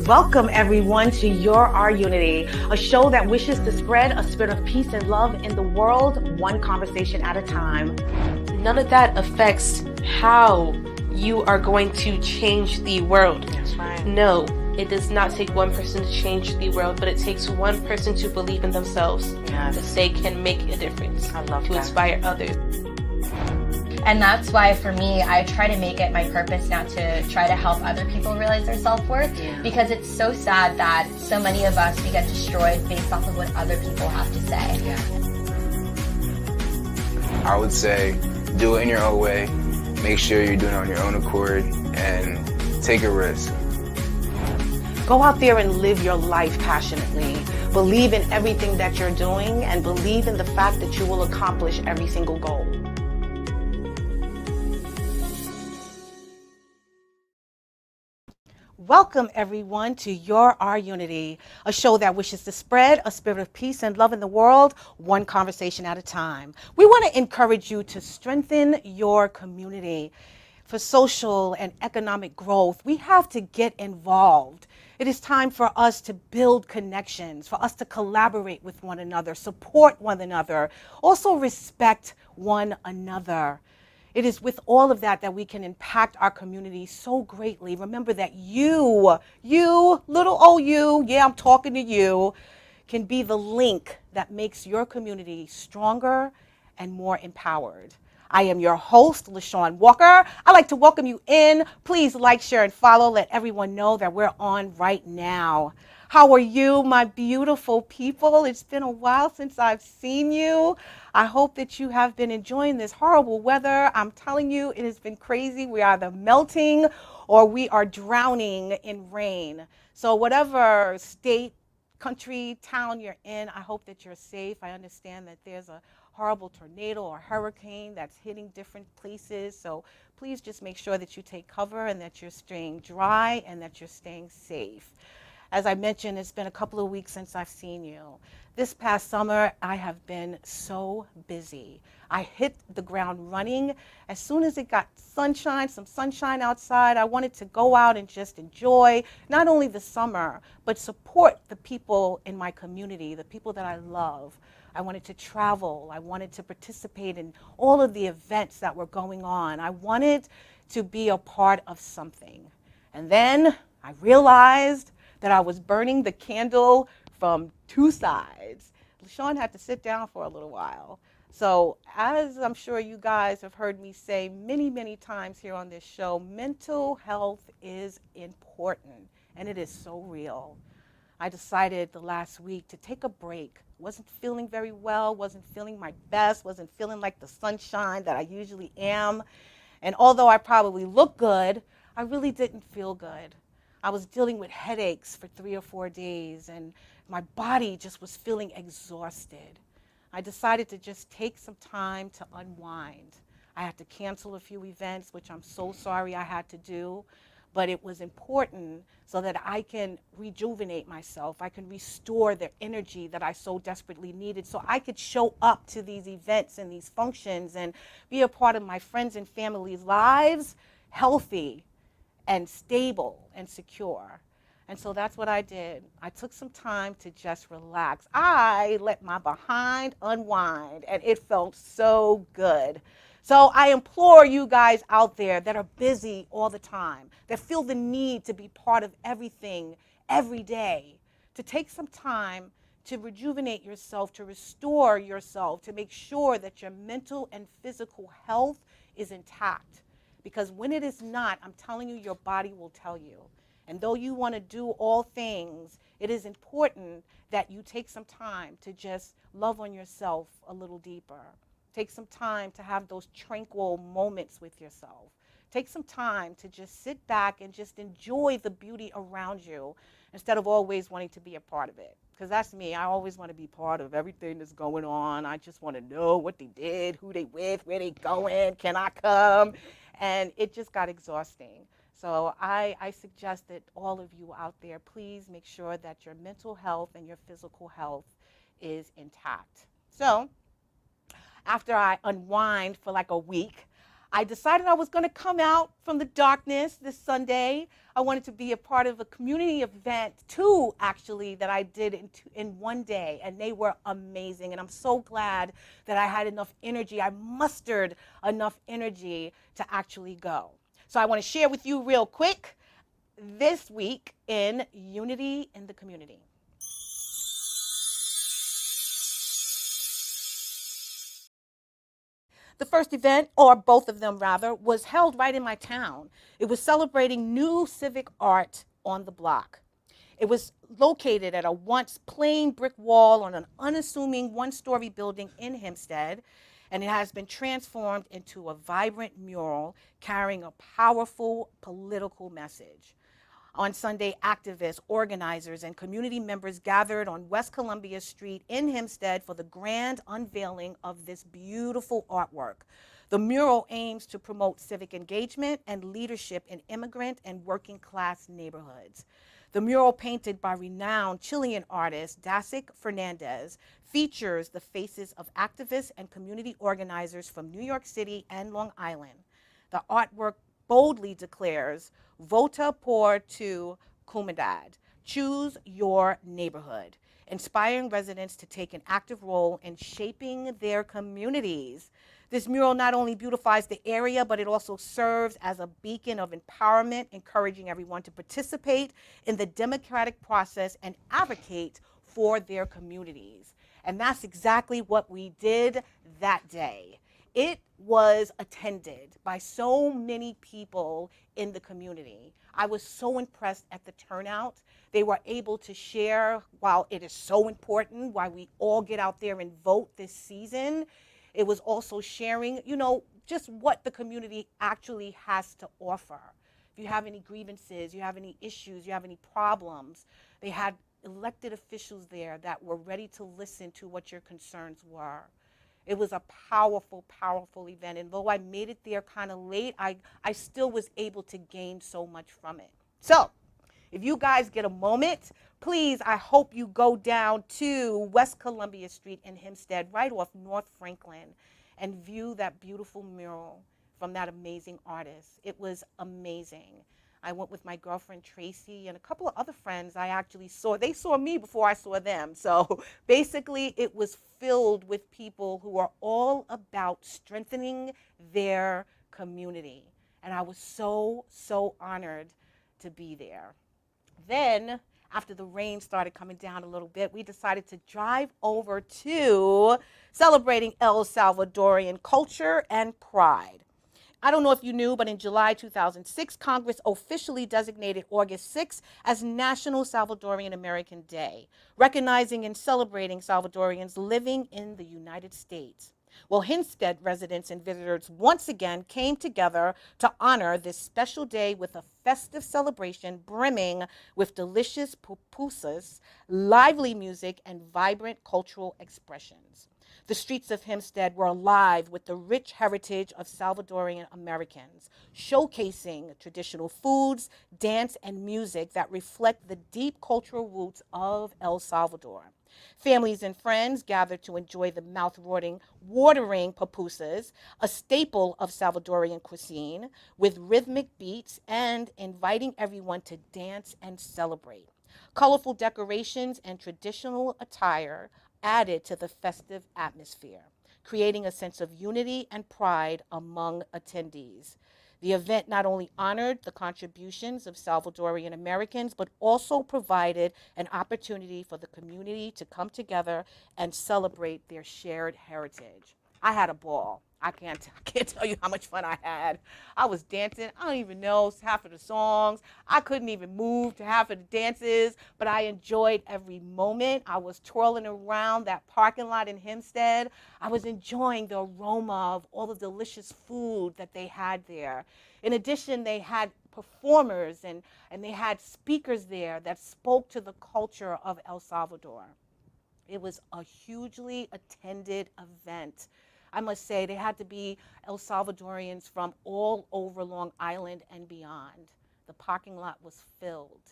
Welcome everyone to Our Unity, a show that wishes to spread a spirit of peace and love in the world, one conversation at a time. None of that affects how you are going to change the world. That's right. No, it does not take one person to change the world, but it takes one person to believe in themselves. Yes. That they can make a difference. I love to that. Inspire others. And that's why, for me, I try to make it my purpose now to try to help other people realize their self-worth. Yeah. Because it's so sad that so many of us, we get destroyed based off of what other people have to say. Yeah. I would say do it in your own way. Make sure you're doing it on your own accord and take a risk. Go out there and live your life passionately. Believe in everything that you're doing and believe in the fact that you will accomplish every single goal. Welcome everyone to Our Unity, a show that wishes to spread a spirit of peace and love in the world, one conversation at a time. We want to encourage you to strengthen your community. For social and economic growth, we have to get involved. It is time for us to build connections, for us to collaborate with one another, support one another, also respect one another. It is with all of that we can impact our community so greatly. Remember that you, little old you, yeah, I'm talking to you, can be the link that makes your community stronger and more empowered. I am your host, LaShawn Walker. I'd like to welcome you in. Please like, share, and follow. Let everyone know that we're on right now. How are you, my beautiful people? It's been a while since I've seen you. I hope that you have been enjoying this horrible weather. I'm telling you, it has been crazy. We are either melting or we are drowning in rain. So whatever state, country, town you're in, I hope that you're safe. I understand that there's a horrible tornado or hurricane that's hitting different places. So please just make sure that you take cover and that you're staying dry and that you're staying safe. As I mentioned, it's been a couple of weeks since I've seen you. This past summer, I have been so busy. I hit the ground running. As soon as it got sunshine, some sunshine outside, I wanted to go out and just enjoy not only the summer, but support the people in my community, the people that I love. I wanted to travel. I wanted to participate in all of the events that were going on. I wanted to be a part of something. And then I realized that I was burning the candle from two sides. LaShawn had to sit down for a little while. So as I'm sure you guys have heard me say many, many times here on this show, mental health is important, and it is so real. I decided the last week to take a break. Wasn't feeling very well, wasn't feeling my best, wasn't feeling like the sunshine that I usually am. And although I probably look good, I really didn't feel good. I was dealing with headaches for 3 or 4 days, and my body just was feeling exhausted. I decided to just take some time to unwind. I had to cancel a few events, which I'm so sorry I had to do, but it was important so that I can rejuvenate myself. I can restore the energy that I so desperately needed so I could show up to these events and these functions and be a part of my friends and family's lives healthy and stable and secure. And so that's what I did. I took some time to just relax. I let my behind unwind, and it felt so good. So I implore you guys out there that are busy all the time, that feel the need to be part of everything every day, to take some time to rejuvenate yourself, to restore yourself, to make sure that your mental and physical health is intact. Because when it is not, I'm telling you, your body will tell you. And though you want to do all things, it is important that you take some time to just love on yourself a little deeper. Take some time to have those tranquil moments with yourself. Take some time to just sit back and just enjoy the beauty around you instead of always wanting to be a part of it. Because that's me. I always want to be part of everything that's going on. I just want to know what they did, who they with, where they going, can I come? And it just got exhausting. So I suggest that all of you out there, please make sure that your mental health and your physical health is intact. So after I unwind for like a week, I decided I was going to come out from the darkness this Sunday. I wanted to be a part of a community event, two actually, that I did in one day, and they were amazing. And I'm so glad that I had enough energy. I mustered enough energy to actually go. So I want to share with you real quick this week in Unity in the Community. The first event, or both of them rather, was held right in my town. It was celebrating new civic art on the block. It was located at a once plain brick wall on an unassuming one-story building in Hempstead, and it has been transformed into a vibrant mural carrying a powerful political message. On Sunday, activists, organizers, and community members gathered on West Columbia Street in Hempstead for the grand unveiling of this beautiful artwork. The mural aims to promote civic engagement and leadership in immigrant and working class neighborhoods. The mural, painted by renowned Chilean artist Dasik Fernandez, features the faces of activists and community organizers from New York City and Long Island. The artwork boldly declares, "Vota por tu comunidad," choose your neighborhood, inspiring residents to take an active role in shaping their communities. This mural not only beautifies the area, but it also serves as a beacon of empowerment, encouraging everyone to participate in the democratic process and advocate for their communities. And that's exactly what we did that day. It was attended by so many people in the community. I was so impressed at the turnout. They were able to share, while it is so important, why we all get out there and vote this season, it was also sharing, just what the community actually has to offer. If you have any grievances, you have any issues, you have any problems, they had elected officials there that were ready to listen to what your concerns were. It was a powerful, powerful event. And though I made it there kind of late, I still was able to gain so much from it. So if you guys get a moment, please, I hope you go down to West Columbia Street in Hempstead, right off North Franklin, and view that beautiful mural from that amazing artist. It was amazing. I went with my girlfriend Tracy and a couple of other friends I actually saw. They saw me before I saw them. So basically it was filled with people who are all about strengthening their community. And I was so, so honored to be there. Then, after the rain started coming down a little bit, we decided to drive over to celebrating El Salvadorian culture and pride. I don't know if you knew, but in July 2006, Congress officially designated August 6 as National Salvadorian American Day, recognizing and celebrating Salvadorians living in the United States. Well, Hempstead residents and visitors once again came together to honor this special day with a festive celebration brimming with delicious pupusas, lively music, and vibrant cultural expressions. The streets of Hempstead were alive with the rich heritage of Salvadorian Americans, showcasing traditional foods, dance, and music that reflect the deep cultural roots of El Salvador. Families and friends gathered to enjoy the mouth-watering pupusas, a staple of Salvadorian cuisine, with rhythmic beats and inviting everyone to dance and celebrate. Colorful decorations and traditional attire added to the festive atmosphere, creating a sense of unity and pride among attendees. The event not only honored the contributions of Salvadorian Americans, but also provided an opportunity for the community to come together and celebrate their shared heritage. I had a ball. I can't tell you how much fun I had. I was dancing. I don't even know half of the songs. I couldn't even move to half of the dances, but I enjoyed every moment. I was twirling around that parking lot in Hempstead. I was enjoying the aroma of all the delicious food that they had there. In addition, they had performers and they had speakers there that spoke to the culture of El Salvador. It was a hugely attended event. I must say, they had to be El Salvadorians from all over Long Island and beyond. The parking lot was filled,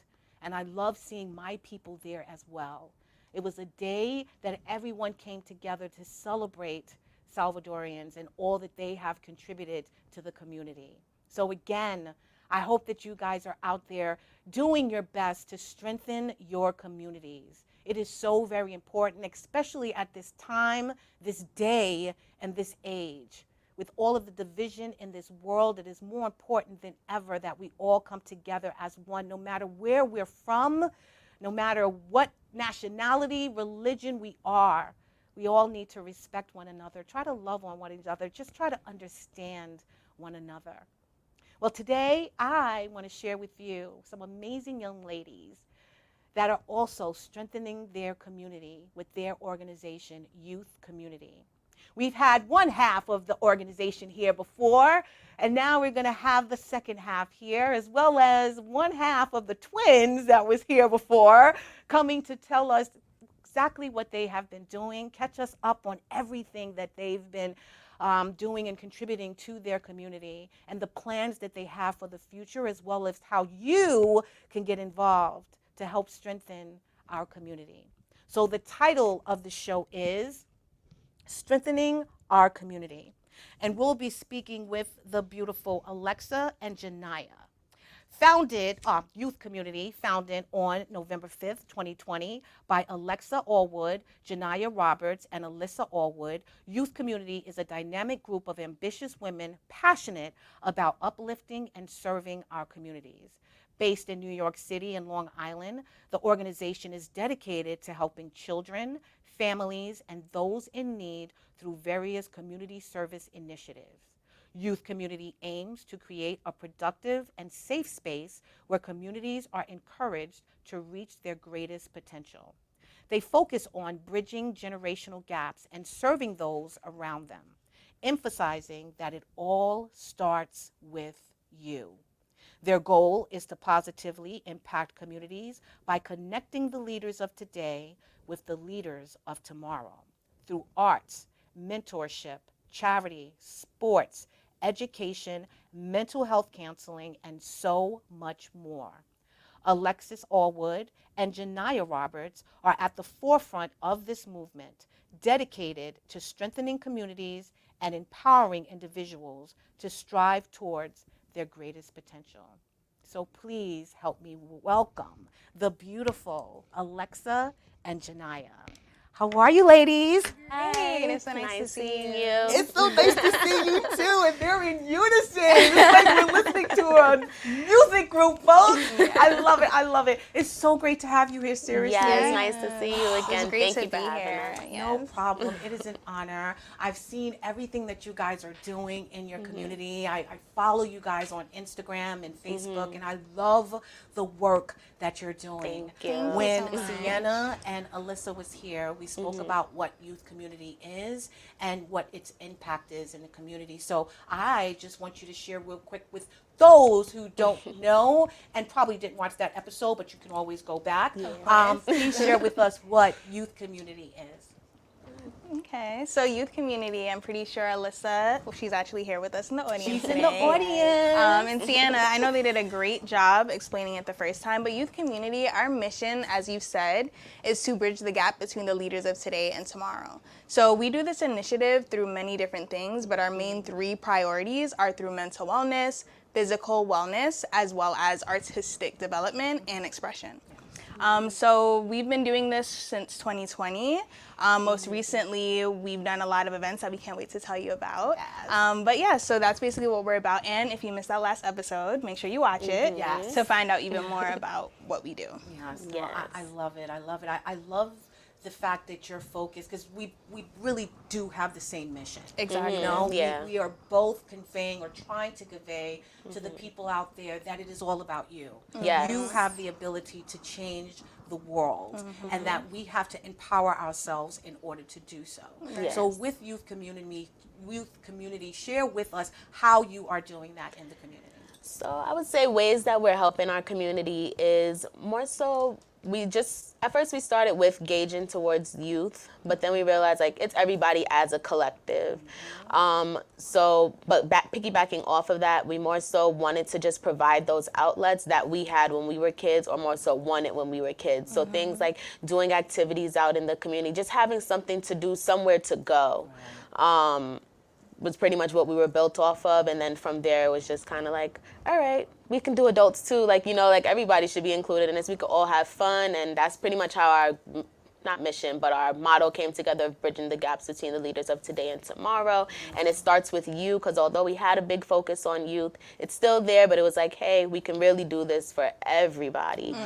and I love seeing my people there as well. It was a day that everyone came together to celebrate Salvadorians and all that they have contributed to the community. So again, I hope that you guys are out there doing your best to strengthen your communities. It is so very important, especially at this time, this day, and this age. With all of the division in this world, it is more important than ever that we all come together as one, no matter where we're from, no matter what nationality, religion we are. We all need to respect one another, try to love on one another, just try to understand one another. Well, today I want to share with you some amazing young ladies that are also strengthening their community with their organization, Youth Community. We've had one half of the organization here before, and now we're going to have the second half here, as well as one half of the twins that was here before, coming to tell us exactly what they have been doing, catch us up on everything that they've been doing and contributing to their community, and the plans that they have for the future, as well as how you can get involved to help strengthen our community. So the title of the show is Strengthening Our Community. And we'll be speaking with the beautiful Alexa and Jahnyah. Youth Community, founded on November 5th, 2020 by Alexa Allwood, Jahnyah Roberts, and Alyssa Allwood. Youth Community is a dynamic group of ambitious women passionate about uplifting and serving our communities. Based in New York City and Long Island, the organization is dedicated to helping children, families, and those in need through various community service initiatives. Youth Community aims to create a productive and safe space where communities are encouraged to reach their greatest potential. They focus on bridging generational gaps and serving those around them, emphasizing that it all starts with you. Their goal is to positively impact communities by connecting the leaders of today with the leaders of tomorrow through arts, mentorship, charity, sports, education, mental health counseling, and so much more. Alexis Allwood and Jahnyah Roberts are at the forefront of this movement, dedicated to strengthening communities and empowering individuals to strive towards their greatest potential. So please help me welcome the beautiful Alexa and Jahnyah. How are you, ladies? Hey, it's so nice to see you. It's so nice to see you too, and they're in unison. It's like we're listening to a music group, folks. I love it. I love it. It's so great to have you here. Seriously, Yeah, it's nice to see you again. It's great Thank to you for be having here. us. No problem. It is an honor. I've seen everything that you guys are doing in your community. I follow you guys on Instagram and Facebook, and I love the work that you're doing. Thank you. When so much. Sienna and Alyssa was here, we spoke about what Youth Community is and what its impact is in the community. So I just want you to share real quick with those who don't know and probably didn't watch that episode, but you can always go back. Please share with us what Youth Community is. Okay, so Youth Community, I'm pretty sure Alyssa, well, she's actually here with us in the audience She's today. in the audience. And Sienna, I know they did a great job explaining it the first time, but Youth Community, our mission, as you said, is to bridge the gap between the leaders of today and tomorrow. So we do this initiative through many different things, but our main three priorities are through mental wellness, physical wellness, as well as artistic development and expression. So we've been doing this since 2020. Most recently, we've done a lot of events that we can't wait to tell you about. Yes. But yeah, so that's basically what we're about. And if you missed that last episode, make sure you watch it Yes. to find out even more about what we do. Yes, no, Yes. I love it. I love it. I love the fact that you're focused, because we really do have the same mission. Exactly. You know, Yeah. we are both conveying or trying to convey to the people out there that it is all about you. Yes. You have the ability to change the world, and that we have to empower ourselves in order to do so. Yes. So with Youth Community, share with us how you are doing that in the community. So I would say ways that we're helping our community is more so at first we started with gauging towards youth, but then we realized like it's everybody as a collective. Piggybacking off of that, we more so wanted to just provide those outlets that we had when we were kids, or more so wanted when we were kids. So things like doing activities out in the community, just having something to do, somewhere to go. Was pretty much what we were built off of, and then from there it was just kind of like, all right, we can do adults too, like, you know, like everybody should be included in this, we could all have fun. And that's pretty much how our, not mission, but our motto came together, of bridging the gaps between the leaders of today and tomorrow. And it starts with you, because although we had a big focus on youth, it's still there, but it was like, hey, we can really do this for everybody.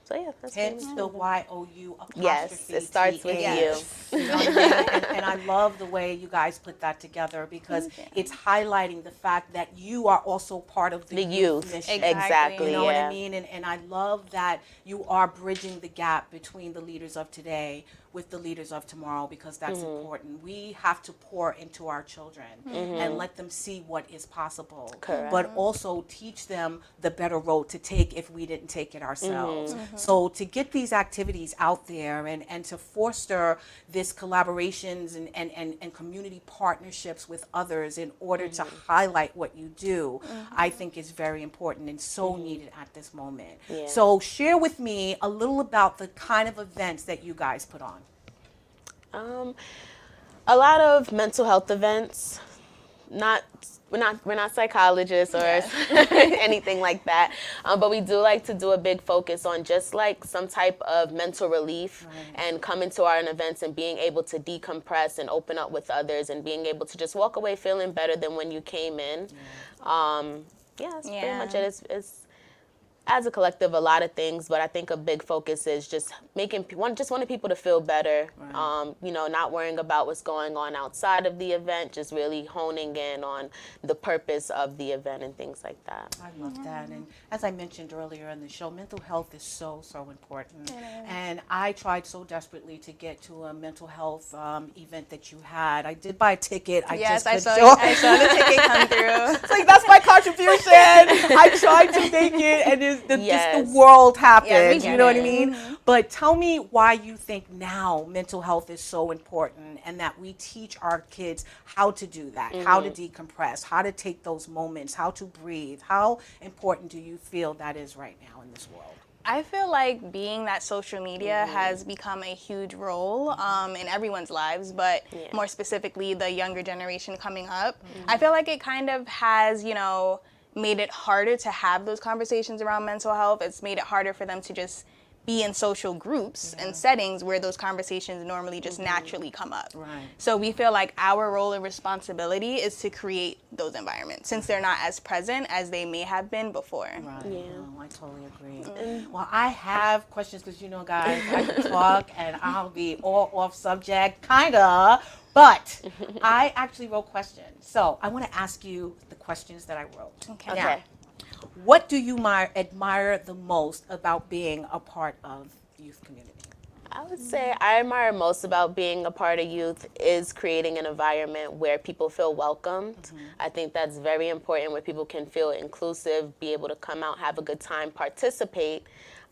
So yeah, that's Hence the YOU apostrophe. Yes, it starts with you. You know what I mean? And I love the way you guys put that together, because it's highlighting the fact that you are also part of the youth mission. Exactly. You know what I mean? And I love that you are bridging the gap between the leaders of today with the leaders of tomorrow, because that's important. We have to pour into our children and let them see what is possible. Correct. But also teach them the better road to take if we didn't take it ourselves. So to get these activities out there and to foster this collaborations and community partnerships with others in order to highlight what you do, I think is very important and so needed at this moment. Yeah. So share with me a little about the kind of events that you guys put on. A lot of mental health events. We're not psychologists or anything like that, but we do like to do a big focus on just like some type of mental relief and coming to our events and being able to decompress and open up with others and being able to just walk away feeling better than when you came in. That's pretty much it. It's as a collective, a lot of things, but I think a big focus is just wanting people to feel better. You know, not worrying about what's going on outside of the event, just really honing in on the purpose of the event and things like that. I love that. And as I mentioned earlier in the show, mental health is so important. And I tried so desperately to get to a mental health event that you had. I did buy a ticket. I saw the ticket come through. It's like, that's my contribution. I tried to make it, and just the world happened. You know what I mean? But tell me why you think now mental health is so important, and that we teach our kids how to do that, how to decompress, how to take those moments, how to breathe. How important do you feel that is right now in this world? I feel like being that social media has become a huge role in everyone's lives, but more specifically the younger generation coming up. I feel like it kind of has, you know, made it harder to have those conversations around mental health. It's made it harder for them to just be in social groups and settings where those conversations normally just naturally come up. So we feel like our role and responsibility is to create those environments, since they're not as present as they may have been before. No, I totally agree. Well, I have questions, because, you know, guys, I can talk and I'll be all off subject, kinda, but I actually wrote questions. So I want to ask you the questions that I wrote. Okay. Now, what do you admire the most about being a part of the youth community? I would say I admire most about being a part of youth is creating an environment where people feel welcomed. I think that's very important, where people can feel inclusive, be able to come out, have a good time, participate.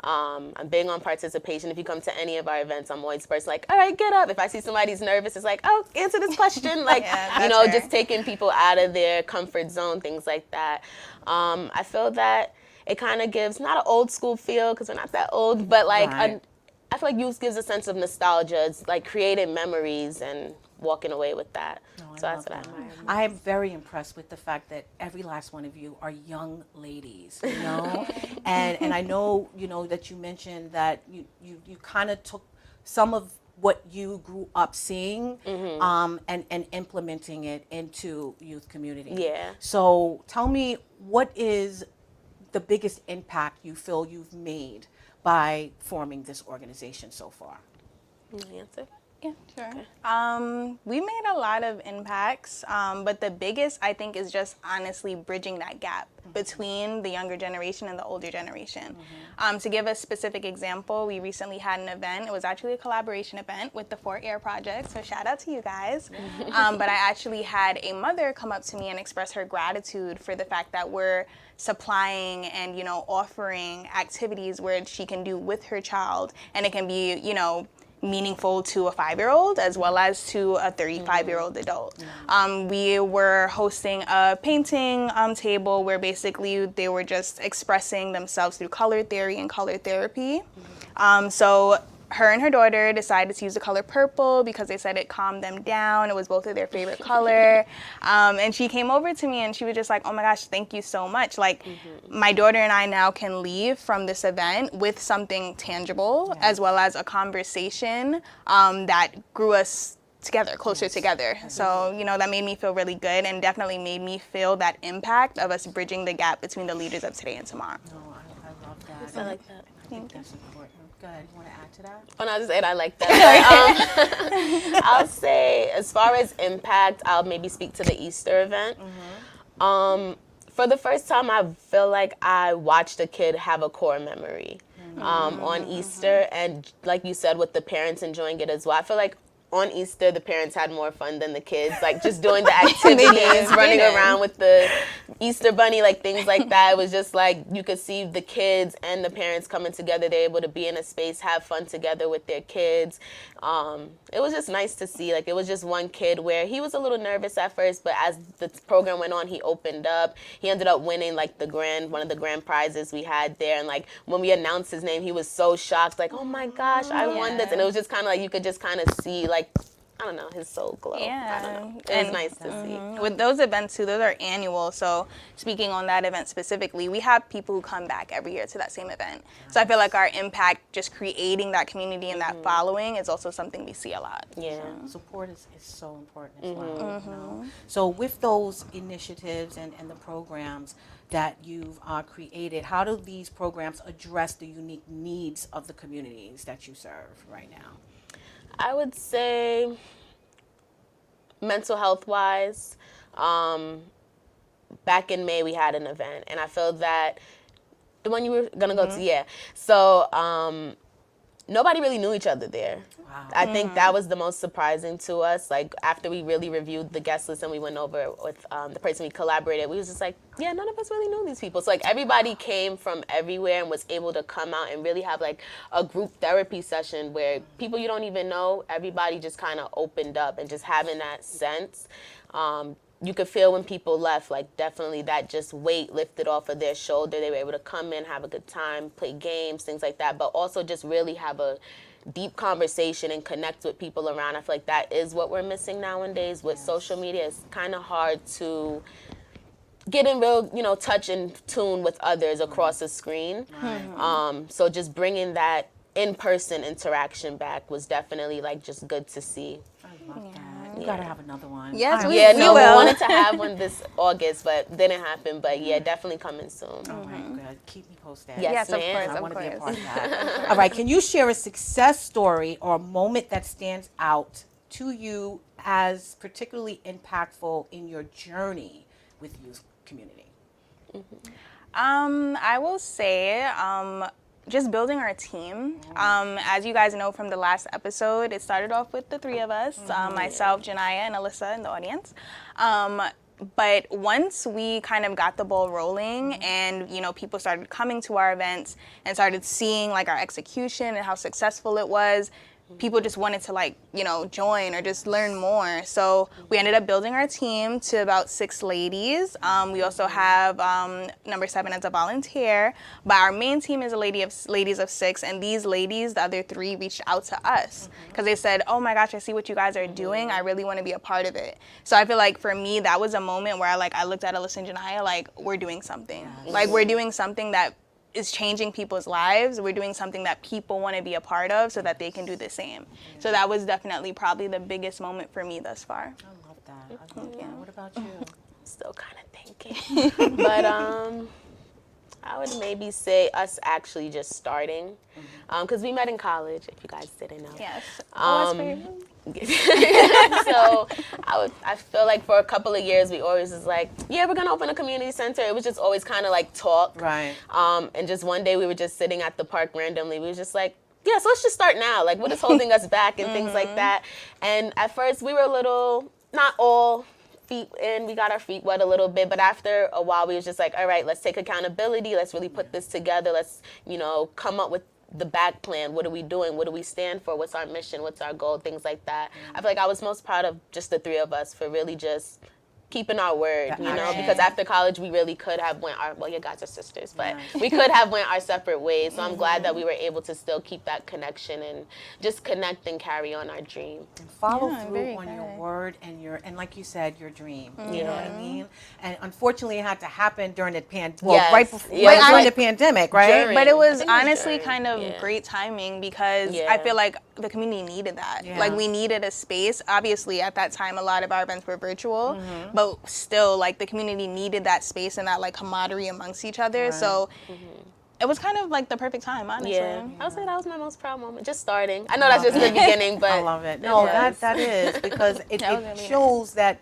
I'm big on participation. If you come to any of our events, I'm always first like, all right, get up. If I see somebody's nervous, it's like, oh, answer this question. Like, you know, just taking people out of their comfort zone, things like that. I feel that it kind of gives, not an old school feel, because we're not that old, but like, I feel like youth gives a sense of nostalgia. It's like creating memories and walking away with that. So that's what I admire. I am very impressed with the fact that every last one of you are young ladies, you know? and I know, you know, that you mentioned that you kind of took some of what you grew up seeing and implementing it into youth community. So tell me, what is the biggest impact you feel you've made by forming this organization so far? Answer. Yeah, sure. We made a lot of impacts, but the biggest, I think, is just honestly bridging that gap between the younger generation and the older generation. To give a specific example, we recently had an event. It was actually a collaboration event with the 4 Air Project, so shout out to you guys. But I actually had a mother come up to me and express her gratitude for the fact that we're supplying and, you know, offering activities where she can do with her child, and it can be, you know, meaningful to a 5-year-old as well as to a 35-year-old adult. We were hosting a painting table where basically they were just expressing themselves through color theory and color therapy. So her and her daughter decided to use the color purple because they said it calmed them down. It was both of their favorite color. And she came over to me and she was just like, oh my gosh, thank you so much. Like, my daughter and I now can leave from this event with something tangible, as well as a conversation that grew us together, closer together. So, you know, that made me feel really good and definitely made me feel that impact of us bridging the gap between the leaders of today and tomorrow. Oh, I love that. I like that. I think that's important. Go ahead. You want to add to that? Oh, no, I was just saying I like that. I'll say, as far as impact, I'll maybe speak to the Easter event. For the first time, I feel like I watched a kid have a core memory on Easter. And like you said, with the parents enjoying it as well, I feel like on Easter, the parents had more fun than the kids, like just doing the activities, running around with the Easter bunny, like things like that. It was just like you could see the kids and the parents coming together. They're able to be in a space, have fun together with their kids. It was just nice to see. Like, it was just one kid where he was a little nervous at first, but as the program went on, he opened up. He ended up winning like one of the grand prizes we had there. And like when we announced his name, he was so shocked, like, oh my gosh, I won this. And it was just kind of like, you could just kind of see, like, I don't know, his soul glow. Yeah. I don't know. It was nice to see. With those events too, those are annual. So speaking on that event specifically, we have people who come back every year to that same event. So I feel like our impact, just creating that community and that following, is also something we see a lot. Yeah. Support is so important as well. You know? So with those initiatives and the programs that you've created, how do these programs address the unique needs of the communities that you serve right now? I would say mental health wise, back in May we had an event, and I feel that the one you were gonna go to, yeah. So nobody really knew each other there. Wow. I think that was the most surprising to us. Like, after we really reviewed the guest list and we went over with the person we collaborated, we was just like, yeah, none of us really knew these people. So like, everybody came from everywhere and was able to come out and really have like a group therapy session where people you don't even know, everybody just kind of opened up, and just having that sense. You could feel when people left, like, definitely that just weight lifted off of their shoulder. They were able to come in, have a good time, play games, things like that, but also just really have a deep conversation and connect with people around. I feel like that is what we're missing nowadays with social media. It's kind of hard to get in real, you know, touch and tune with others across a screen. So just bringing that in-person interaction back was definitely, like, just good to see. I love that. You gotta have another one. Yes, we Yeah, no, we will. wanted to have one this August, but didn't happen. But yeah, definitely coming soon. All right, good. Keep me posted. Yes, of ma'am. course, I want to be a part of that. All right, can you share a success story or a moment that stands out to you as particularly impactful in your journey with youth community? I will say, just building our team. As you guys know from the last episode, it started off with the 3 of us, myself, Jahnyah, and Alyssa in the audience. But once we kind of got the ball rolling and, you know, people started coming to our events and started seeing like our execution and how successful it was, people just wanted to, like, you know, join or just learn more. So we ended up building our team to about 6 ladies. We also have number 7 as a volunteer, but our main team is ladies of 6, and these ladies, the other 3, reached out to us because they said, oh my gosh, I see what you guys are doing. I really want to be a part of it. So I feel like for me, that was a moment where I looked at Alyssa and Jahnyah, like, we're doing something. Like, we're doing something that is changing people's lives. We're doing something that people want to be a part of so that they can do the same. So that was definitely probably the biggest moment for me thus far. I love that. I love that. What about you? Still kind of thinking. But I would maybe say us actually just starting. Because we met in college, if you guys didn't know. Yes. So I feel like for a couple of years we always was like, yeah, we're gonna open a community center. It was just always kind of like talk. Right. And just one day we were just sitting at the park randomly. We was just like, yeah, so let's just start now. Like, what is holding us back and things like that. And at first we were a little, not all feet in, we got our feet wet a little bit, but after a while we was just like, all right, let's take accountability. Let's really put this together. Let's, come up with the back plan. What are we doing? What do we stand for? What's our mission? What's our goal? Things like that. I feel like I was most proud of just the three of us for really just keeping our word, because after college we really could have went our, well, you guys are sisters, but we could have went our separate ways. So I'm glad that we were able to still keep that connection and just connect and carry on our dream. And follow through on your word and like you said, your dream. You know what I mean? And unfortunately it had to happen during the right before during the pandemic, right? But it was honestly kind of great timing because I feel like the community needed that. Like we needed a space. Obviously at that time a lot of our events were virtual, but still like the community needed that space and that like camaraderie amongst each other. So it was kind of like the perfect time, honestly. Yeah, I would say that was my most proud moment, just starting. I know that's just the beginning, but I love it. No, that is because it shows that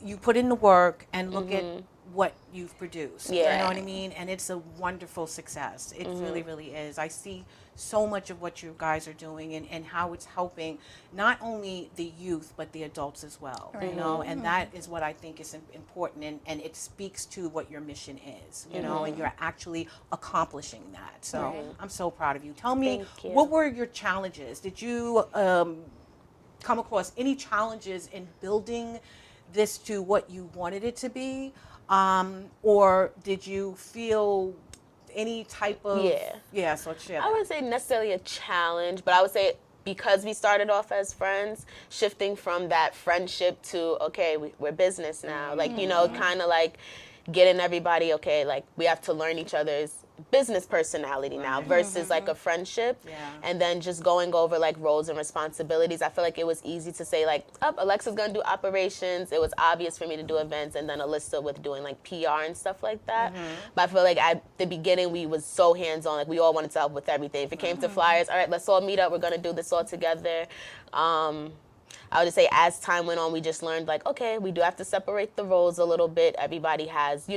you put in the work and look at what you've produced. You know what I mean? And it's a wonderful success. It really, really is. I see so much of what you guys are doing and how it's helping not only the youth but the adults as well. You know, and that is what I think is important, and it speaks to what your mission is, you know, and you're actually accomplishing that. So I'm so proud of you. Tell me, what were your challenges? Did you come across any challenges in building this to what you wanted it to be? Or did you feel any type of so share that. I wouldn't say necessarily a challenge, but I would say because we started off as friends, shifting from that friendship to okay, we're business now, like kind of like getting everybody like we have to learn each other's business personality now versus like a friendship, and then just going over like roles and responsibilities. I feel like it was easy to say like, Alexa's gonna do operations. It was obvious for me to do events, and then Alyssa with doing like PR and stuff like that. But I feel like at the beginning we was so hands-on, like we all wanted to help with everything. If it came to flyers, all right, let's all meet up, we're gonna do this all together. I would just say as time went on, we just learned like, okay, we do have to separate the roles a little bit. Everybody has,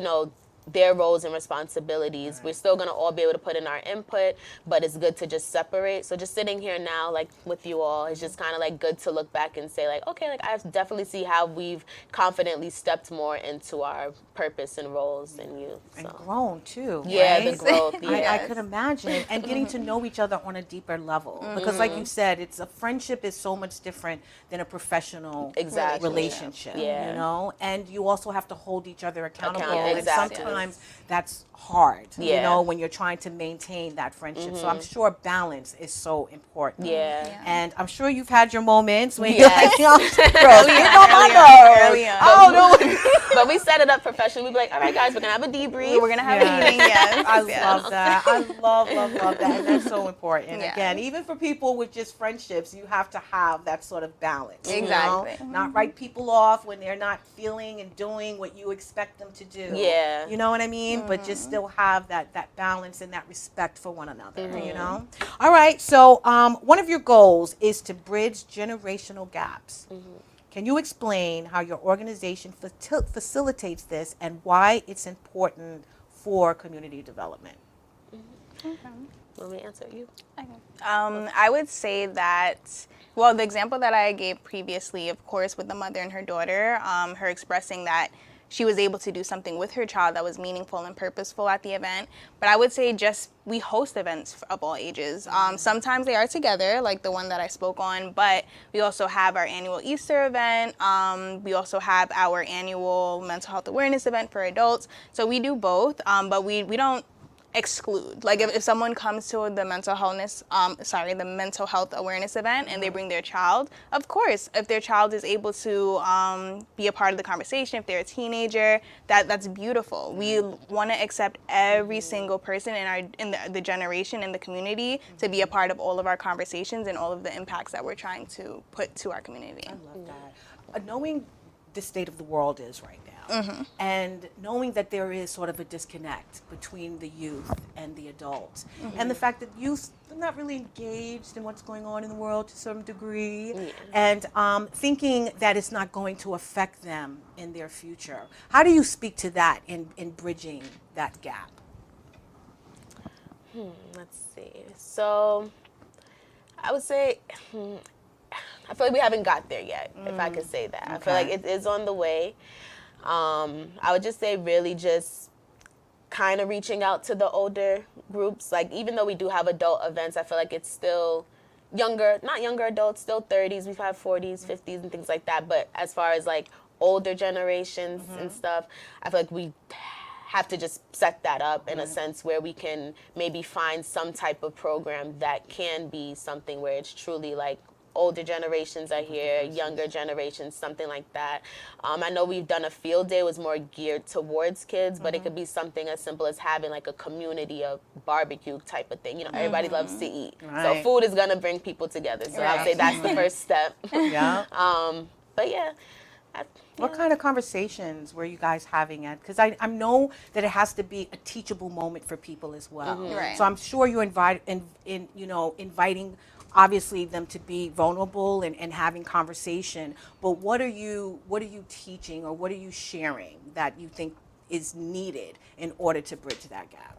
their roles and responsibilities. We're still going to all be able to put in our input, but it's good to just separate. So just sitting here now, like with you all, it's just kind of like good to look back and say like, okay, like I definitely see how we've confidently stepped more into our purpose and roles and youth. So. And grown too. Yeah, right? the growth. I could imagine. And getting to know each other on a deeper level. Because like you said, it's a friendship is so much different than a professional relationship. You know? And you also have to hold each other accountable. And sometimes that's hard, you know, when you're trying to maintain that friendship. So I'm sure balance is so important. And I'm sure you've had your moments when you're like, girls, I don't know. But we set it up professionally. We'd be like, all right, guys, we're going to have a debrief. We're going to have a meeting, I love that. I love that. And that's so important. And again, even for people with just friendships, you have to have that sort of balance. Exactly. You know? Not write people off when they're not feeling and doing what you expect them to do. You know what I mean? But just still have that balance and that respect for one another, you know? All right, so one of your goals is to bridge generational gaps. Can you explain how your organization facilitates this and why it's important for community development? Let me answer you. I would say that, well, the example that I gave previously, of course, with the mother and her daughter, her expressing that she was able to do something with her child that was meaningful and purposeful at the event. But I would say just we host events of all ages. Sometimes they are together, like the one that I spoke on, but we also have our annual Easter event. We also have our annual mental health awareness event for adults. So we do both, but we don't exclude. Like if someone comes to the mental health awareness event and they bring their child, of course, if their child is able to be a part of the conversation, if they're a teenager, that's beautiful. We want to accept every single person in the generation in the community to be a part of all of our conversations and all of the impacts that we're trying to put to our community. I love that. Knowing the state of the world is right now, and knowing that there is sort of a disconnect between the youth and the adults, and the fact that youth are not really engaged in what's going on in the world to some degree, and thinking that it's not going to affect them in their future. How do you speak to that in bridging that gap? Let's see. So I would say, I feel like we haven't got there yet, if I could say that. I feel like it is on the way. I would just say really just kind of reaching out to the older groups. Like, even though we do have adult events, I feel like it's still not younger adults, still 30s. We've had 40s, 50s, and things like that. But as far as like older generations and stuff, I feel like we have to just set that up in a sense where we can maybe find some type of program that can be something where it's truly like older generations are here, younger generations, something like that. I know we've done a field day, it was more geared towards kids, but it could be something as simple as having like a community of barbecue type of thing. You know, everybody loves to eat. So food is gonna bring people together. So I'd say that's the first step. But yeah. What kind of conversations were you guys having at? Because I know that it has to be a teachable moment for people as well. Right. So I'm sure you're inviting obviously them to be vulnerable and having conversation. But what are you teaching, or what are you sharing that you think is needed in order to bridge that gap?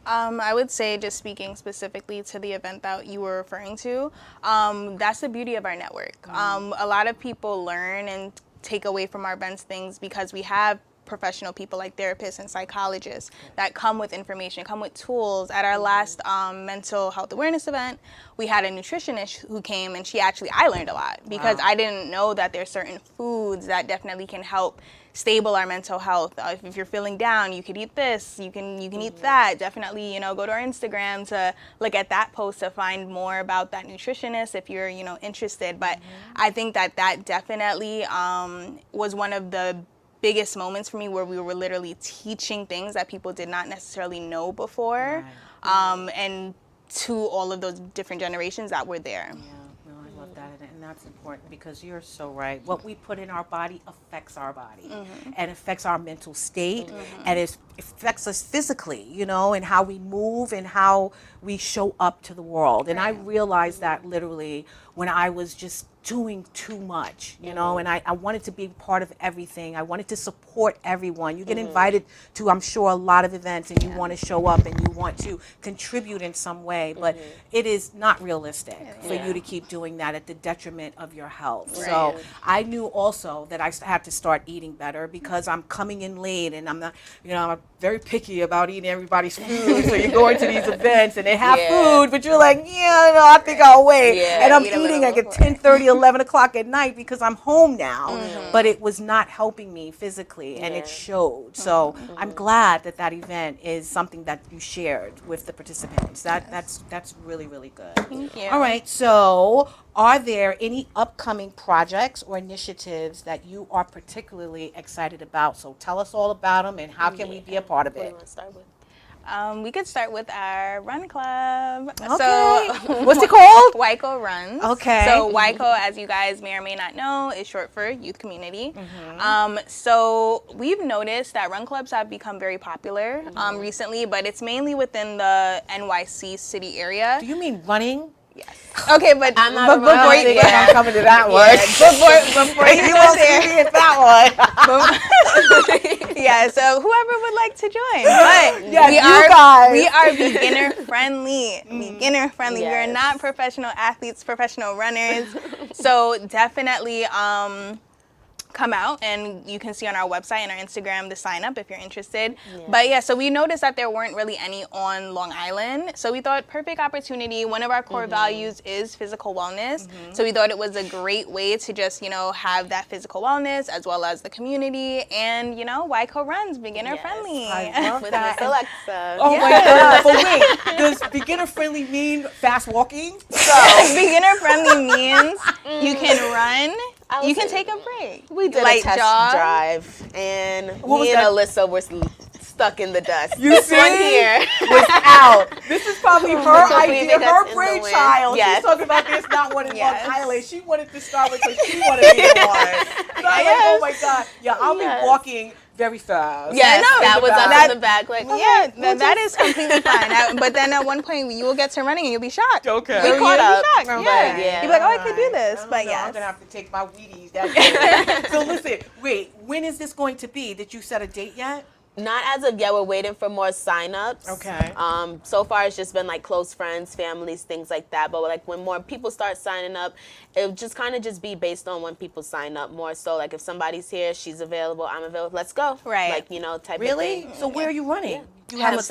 I would say, just speaking specifically to the event that you were referring to, that's the beauty of our network. A lot of people learn and take away from our events things because we have professional people like therapists and psychologists that come with information, come with tools. At our last mental health awareness event, we had a nutritionist who came, and I learned a lot because I didn't know that there's certain foods that definitely can help stable our mental health. If you're feeling down, you could eat this, you can eat that. Definitely, go to our Instagram to look at that post to find more about that nutritionist if you're, interested. But I think that definitely was one of the biggest moments for me where we were literally teaching things that people did not necessarily know before, and to all of those different generations that were there. Yeah, no, I love that, and that's important because you're so right. What we put in our body affects our body, and affects our mental state, and it affects us physically, and how we move and how we show up to the world. And I realized that literally when I was just doing too much, and I wanted to be part of everything. I wanted to support everyone. You get invited to, I'm sure, a lot of events, and you want to show up and you want to contribute in some way, but it is not realistic for you to keep doing that at the detriment of your health. So I knew also that I had to start eating better because I'm coming in late, and I'm not, I'm very picky about eating everybody's food. So you go into these events and they have food, but you're like, I think I'll wait. And I'm eating like at 10:30, 11 o'clock at night because I'm home now, but it was not helping me physically, and it showed. So I'm glad that event is something that you shared with the participants. That's really, really good. Thank you. All right, so are there any upcoming projects or initiatives that you are particularly excited about? So tell us all about them, and how can we be a part of What do it? you want to start with? We could start with our run club. Okay. So, What's it called? YCO Runs. Okay. So YCO, as you guys may or may not know, is short for youth community. So we've noticed that run clubs have become very popular recently, but it's mainly within the NYC city area. Do you mean running? Yes. Okay, but I'm not before I don't think I'm coming to that one. before you You go won't there. see me at that one. Yeah, so whoever would like to join. But Yes, you guys. we are beginner friendly. Beginner friendly. We are Yes. not professional athletes, professional runners. So definitely come out, and you can see on our website and our Instagram the sign up if you're interested. But yeah, so we noticed that there weren't really any on Long Island. So we thought perfect opportunity. One of our core values is physical wellness. So we thought it was a great way to just, have that physical wellness as well as the community, and YCO Runs, beginner friendly. I love With that. Miss Alexa. Oh my God! But wait, does beginner friendly mean fast walking? Beginner friendly means you can run, you can take a break. We did Light a test jog. drive, and What was me and that? Alyssa were stuck in the dust. You This see? one here Was Wow, this is probably her Completely idea, that's her in the brainchild. wind. Yes. She's talking about there's not one in Yes. Long Island. She wanted to start with because she wanted to be the one. And I'm like, oh my God. Yeah, I'll Yes. be walking very fast. Yes, no, that in the was back. us in the back. Like, Yeah, okay, that is completely fine. But then at one point you will get to running and you'll be shocked. Okay. We You'll caught be up. shocked. Yeah. Right. Yeah. You'll be like, oh, I could do Alright. this. I don't But know. yes. I'm going to have to take my Wheaties that day. So listen, wait, when is this going to be? Did you set a date yet? Not as of yet. We're waiting for more signups. Okay. So far it's just been like close friends, families, things like that. But like when more people start signing up, it would just kind of just be based on when people sign up more. So like if somebody's here, she's available, I'm available. Let's go. Right. Like type Really? of thing. So where are you running? You have a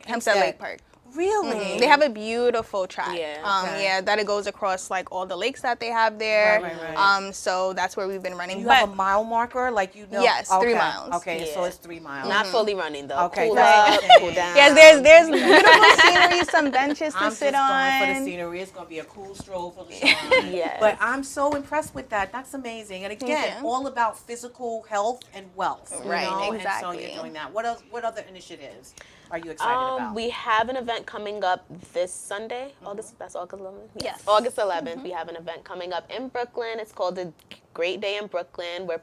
Hempstead Lake Park. Really? They have a beautiful track. Yeah. Okay. Yeah, that it goes across like all the lakes that they have there. Right. So that's where we've been running. You But have a mile marker, like you know? Yes, 3 Okay. miles. Okay, so Yeah. it's 3 miles. Not fully running though. Okay, Cool that's up, okay. cool down. yes, there's beautiful scenery, some benches to I'm sit just on. going for the scenery. It's going to be a cool stroll for the sun. Yes. But I'm so impressed with that. That's amazing. And again, you. all about physical health and wealth. You Right, know? exactly. And so you're doing that. What else? What other initiatives are you excited about? We have an event coming up this Sunday. That's August 11th? Yes. August 11th. We have an event coming up in Brooklyn. It's called the Great Day in Brooklyn. We're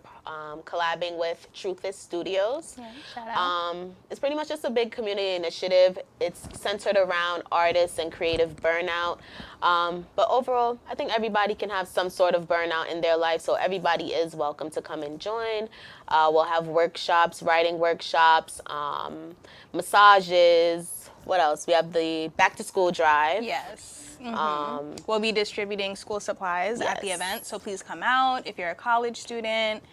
collabing with Truth is Studios. Shout out. It's pretty much just a big community initiative. It's centered around artists and creative burnout. But overall, I think everybody can have some sort of burnout in their life, so everybody is welcome to come and join. We'll have workshops, writing workshops, massages. What else? We have the back to school drive. Yes. We'll be distributing school supplies at the Yes. event, so please come out. If you're a college student,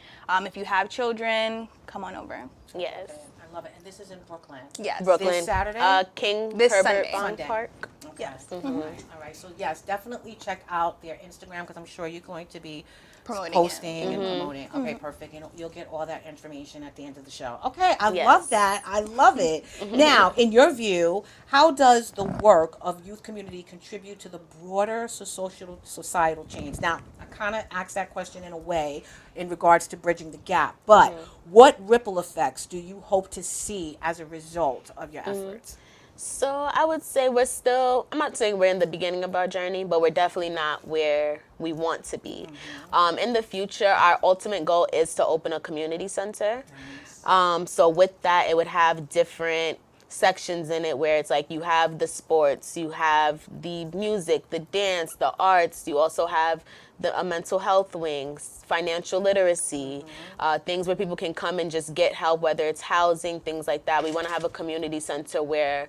if you have children, come on over. Yes. I love it. And this is in Brooklyn. Yes. Brooklyn. This Saturday? King This Herbert Sunday. Bond Sunday. Park. Yes. All right. So yes, definitely check out their Instagram because I'm sure you're going to be Promoting posting and promoting. Okay, perfect. You'll get all that information at the end of the show. Okay, I Yes. love that. I love it. Now, in your view, how does the work of youth community contribute to the broader societal change? Now, I kind of asked that question in a way in regards to bridging the gap, but what ripple effects do you hope to see as a result of your efforts? So I would say I'm not saying we're in the beginning of our journey, but we're definitely not where we want to be. In the future, our ultimate goal is to open a community center. So with that, it would have different sections in it where it's like you have the sports, you have the music, the dance, the arts, you also have a mental health wing, financial literacy, things where people can come and just get help, whether it's housing, things like that. We want to have a community center where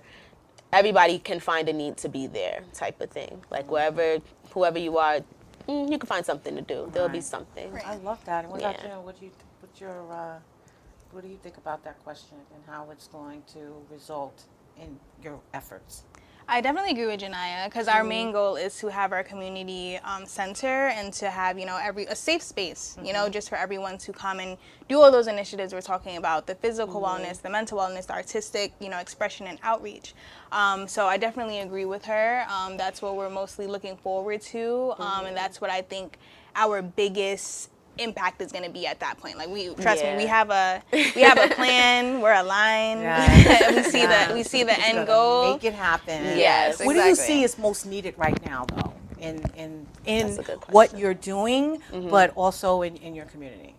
everybody can find a need to be there, type of thing. Like whoever you are, you can find something to do. There'll be something. I love that. And what about Yeah. you? What do you think about that question and how it's going to result in your efforts? I definitely agree with Jahnyah because our main goal is to have our community center and to have, a safe space, just for everyone to come and do all those initiatives we're talking about, the physical wellness, the mental wellness, the artistic, expression and outreach. So I definitely agree with her. That's what we're mostly looking forward to. And that's what I think our biggest impact is going to be at that point. Like trust me, we have a plan, we're aligned. we see the end goal. Make it happen. Yes, What do you exactly. see is most needed right now, though, in That's a good what question. you're doing, but also in your community?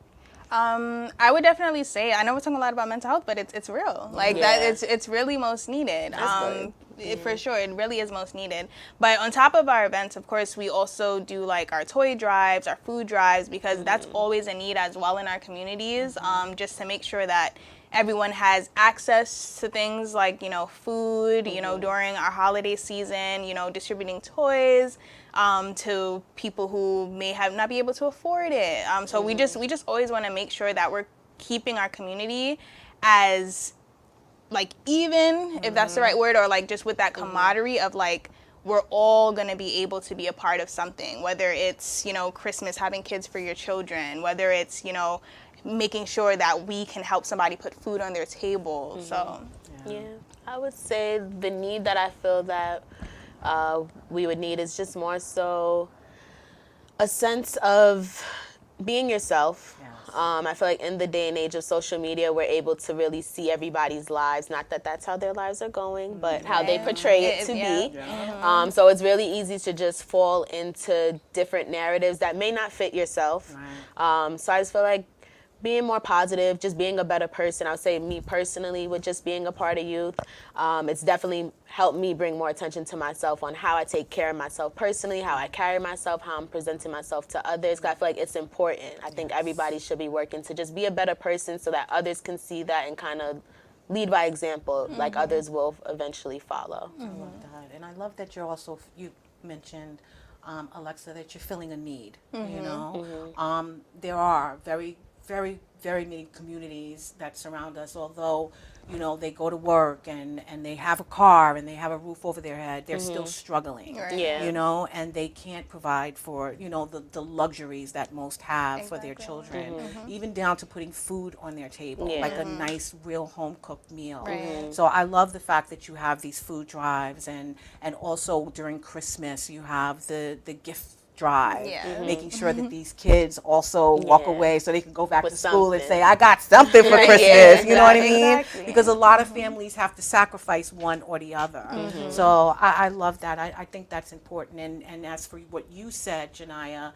I would definitely say, I know we're talking a lot about mental health, but it's real. Like Yeah. that, it's really most needed. That's For sure, it really is most needed. But on top of our events, of course, we also do like our toy drives, our food drives, because that's always a need as well in our communities, just to make sure that everyone has access to things like, food, during our holiday season, distributing toys to people who may not be able to afford it. So we just always want to make sure that we're keeping our community as like even, if that's the right word, or like just with that camaraderie of like, we're all going to be able to be a part of something, whether it's, Christmas, having kids for your children, whether it's, making sure that we can help somebody put food on their table. So Yeah, I would say the need that I feel that we would need is just more so a sense of being yourself. Yes. I feel like in the day and age of social media, we're able to really see everybody's lives. Not that that's how their lives are going, but how they portray it to be. So it's really easy to just fall into different narratives that may not fit yourself. So I just feel like being more positive, just being a better person. I would say me personally, with just being a part of youth, it's definitely helped me bring more attention to myself on how I take care of myself personally, how I carry myself, how I'm presenting myself to others. 'Cause I feel like it's important. I think everybody should be working to just be a better person so that others can see that and kind of lead by example, like others will eventually follow. I love that. And I love that you're also, you mentioned, Alexa, that you're feeling a need, you know? There are very many communities that surround us, although, you know, they go to work and they have a car and they have a roof over their head, they're still struggling, Yeah. you know, and they can't provide for, you know, the luxuries that most have for their children, even down to putting food on their table, like a nice, real home-cooked meal. So I love the fact that you have these food drives, and also during Christmas you have the gift drive, making sure that these kids also walk away so they can go back With to school and something. say, I got something for Christmas, you know what I mean? Exactly. Because a lot of families have to sacrifice one or the other. So I love that. I think that's important. And as for what you said, Jahnyah,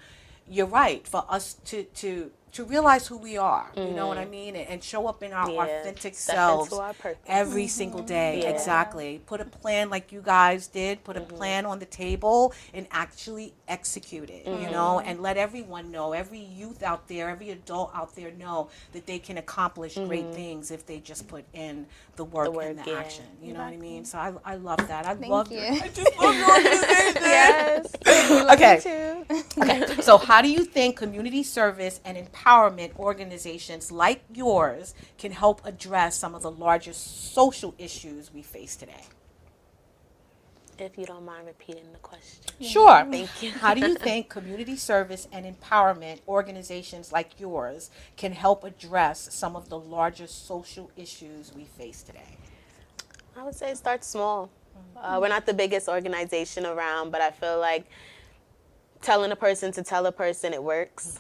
you're right, for us to realize who we are, you know what I mean, and show up in our authentic Step selves into our purpose. every single day. Exactly. Put a plan like you guys did, put a plan on the table and actually execute it, you know, and let everyone know, every youth out there, every adult out there know that they can accomplish great things if they just put in the work and the action. You know what I mean? So I love that. I love you. I just love your organization. Yes. Okay. So how do you think community service and empowerment organizations like yours can help address some of the largest social issues we face today? If you don't mind repeating the question. Sure. Thank you. How do you think community service and empowerment organizations like yours can help address some of the largest social issues we face today? I would say start small. We're not the biggest organization around, but I feel like telling a person to tell a person, it works.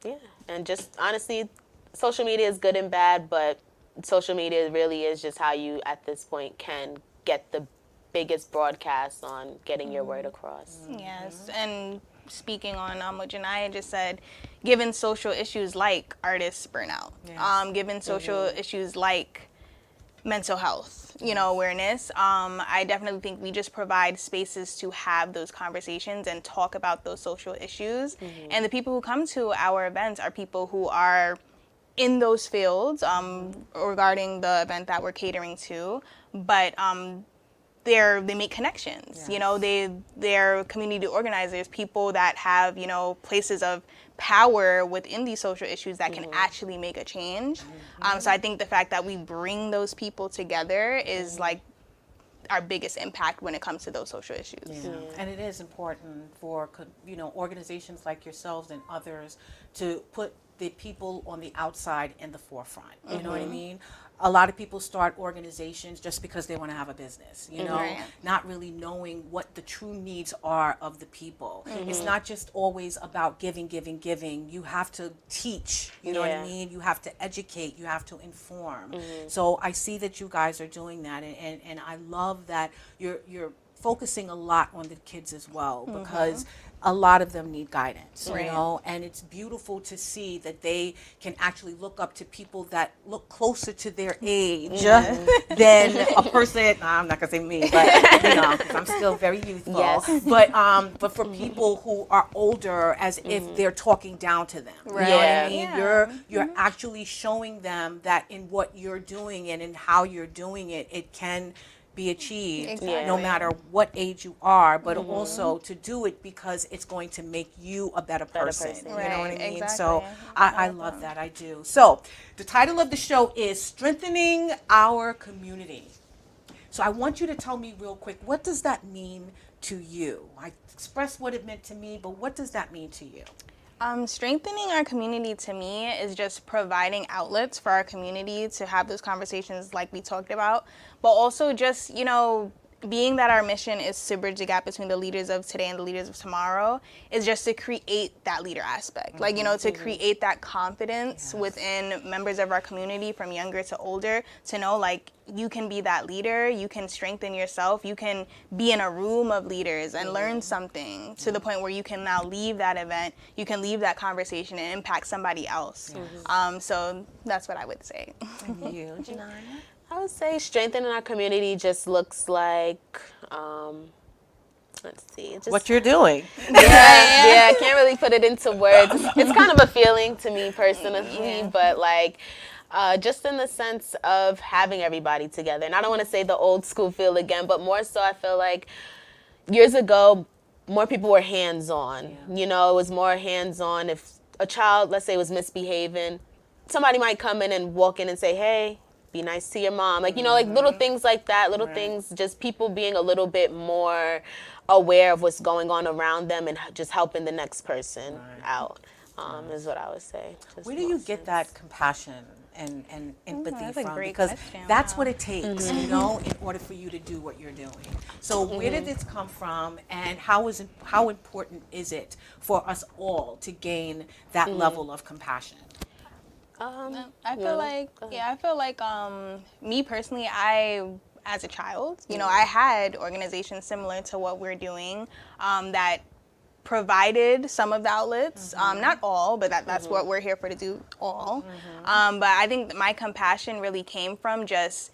Yeah, and just honestly, social media is good and bad, but social media really is just how you, at this point, can get the biggest broadcast on getting your word across. Yes, and speaking on what Jahnyah just said, given social issues like artist burnout, given social issues like mental health, you know, awareness, I definitely think we just provide spaces to have those conversations and talk about those social issues. And the people who come to our events are people who are in those fields regarding the event that we're catering to, but they make connections. You know, they're community organizers, people that have, you know, places of power within these social issues that can actually make a change. So I think the fact that we bring those people together is like our biggest impact when it comes to those social issues. And it is important for, you know, organizations like yourselves and others to put the people on the outside in the forefront. You know what I mean? A lot of people start organizations just because they want to have a business, you know, not really knowing what the true needs are of the people. It's not just always about giving. You have to teach, you know what I mean? You have to educate, you have to inform. So I see that you guys are doing that, and I love that you're focusing a lot on the kids as well, because a lot of them need guidance, you know, and it's beautiful to see that they can actually look up to people that look closer to their age than a person, I'm not gonna say me, but you know, 'cause I'm still very youthful, but for people who are older, as if they're talking down to them, you know what I mean? You're actually showing them that in what you're doing and in how you're doing it, it can be achieved no matter what age you are, but also to do it because it's going to make you a better person. You know what I mean? Exactly. So I love that. I do. So the title of the show is Strengthening Our Community. So I want you to tell me real quick, what does that mean to you? I expressed what it meant to me, but what does that mean to you? Strengthening our community to me is just providing outlets for our community to have those conversations like we talked about, but also just, you know, being that our mission is to bridge the gap between the leaders of today and the leaders of tomorrow, is just to create that leader aspect. Like, you know, to create that confidence within members of our community from younger to older, to know, like, you can be that leader, you can strengthen yourself, you can be in a room of leaders and learn something to the point where you can now leave that event, you can leave that conversation and impact somebody else. So that's what I would say. And you, Jahnyah? I would say strengthening our community just looks like, let's see. Just, What you're doing. yeah, I can't really put it into words. It's kind of a feeling to me personally, but like, just in the sense of having everybody together. And I don't want to say the old school feel again, but more so I feel like years ago, more people were hands-on. You know, it was more hands-on. If a child, let's say, was misbehaving, somebody might come in and walk in and say, hey, be nice to your mom. Like, you know, like little things like that, little things, just people being a little bit more aware of what's going on around them and just helping the next person out, is what I would say. Just Where do you get that compassion and empathy that's a from? great Because question. that's what it takes, you know, in order for you to do what you're doing. So where did this come from, and how important is it for us all to gain that level of compassion? I feel like me personally, as a child, you know, I had organizations similar to what we're doing that provided some of the outlets, not all, but that's what we're here for, to do all. But I think my compassion really came from just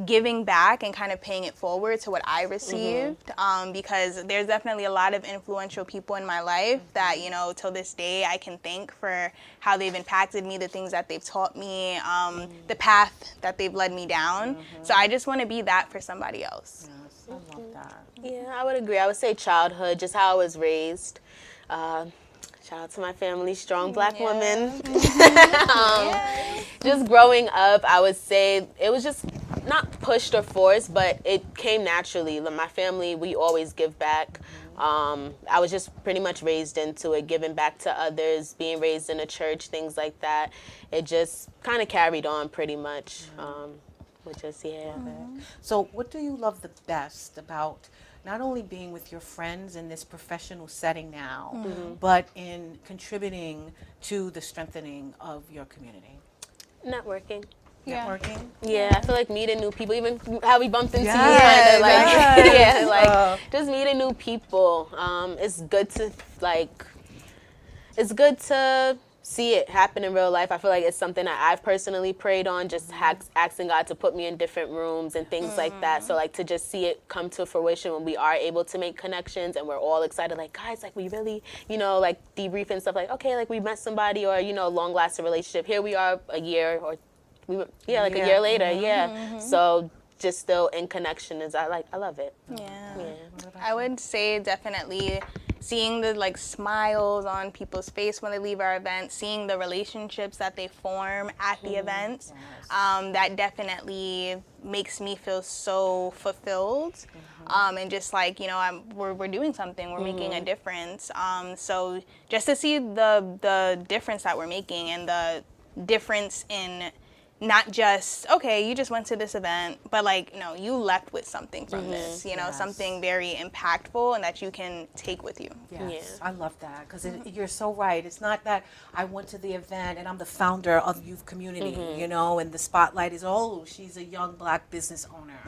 giving back and kind of paying it forward to what I received, because there's definitely a lot of influential people in my life that, you know, till this day I can thank for how they've impacted me, the things that they've taught me, the path that they've led me down. So I just want to be that for somebody else. Yes, I love that. Yeah, I would agree. I would say childhood, just how I was raised. Shout out to my family, strong Black woman. Just growing up, I would say it was just not pushed or forced, but it came naturally. Like, my family, we always give back. I was just pretty much raised into it, giving back to others, being raised in a church, things like that. It just kind of carried on pretty much. So what do you love the best about not only being with your friends in this professional setting now, but in contributing to the strengthening of your community? Networking. Networking? Yeah, I feel like meeting new people, even how we bumped into you, Yes, kind of like, yes. yeah, like just meeting new people. It's good to see it happen in real life. I feel like it's something that I've personally prayed on, just asking God to put me in different rooms and things like that. So like to just see it come to fruition when we are able to make connections and we're all excited, like, guys, like we really, you know, like debrief and stuff, like, okay, like we met somebody, or, you know, long lasting relationship. Here we are a year a year later. So just still in connection I love it. I would say definitely seeing the like smiles on people's face when they leave our event, seeing the relationships that they form at the events, that definitely makes me feel so fulfilled. And just like, you know, we're doing something, we're making a difference. So just to see the difference that we're making, and the difference in not just, okay, you just went to this event, but like, no, you left with something from this, you know, something very impactful and that you can take with you. Yes, I love that, because you're so right. It's not that I went to the event and I'm the founder of youth community, you know, and the spotlight is, oh, she's a young Black business owner.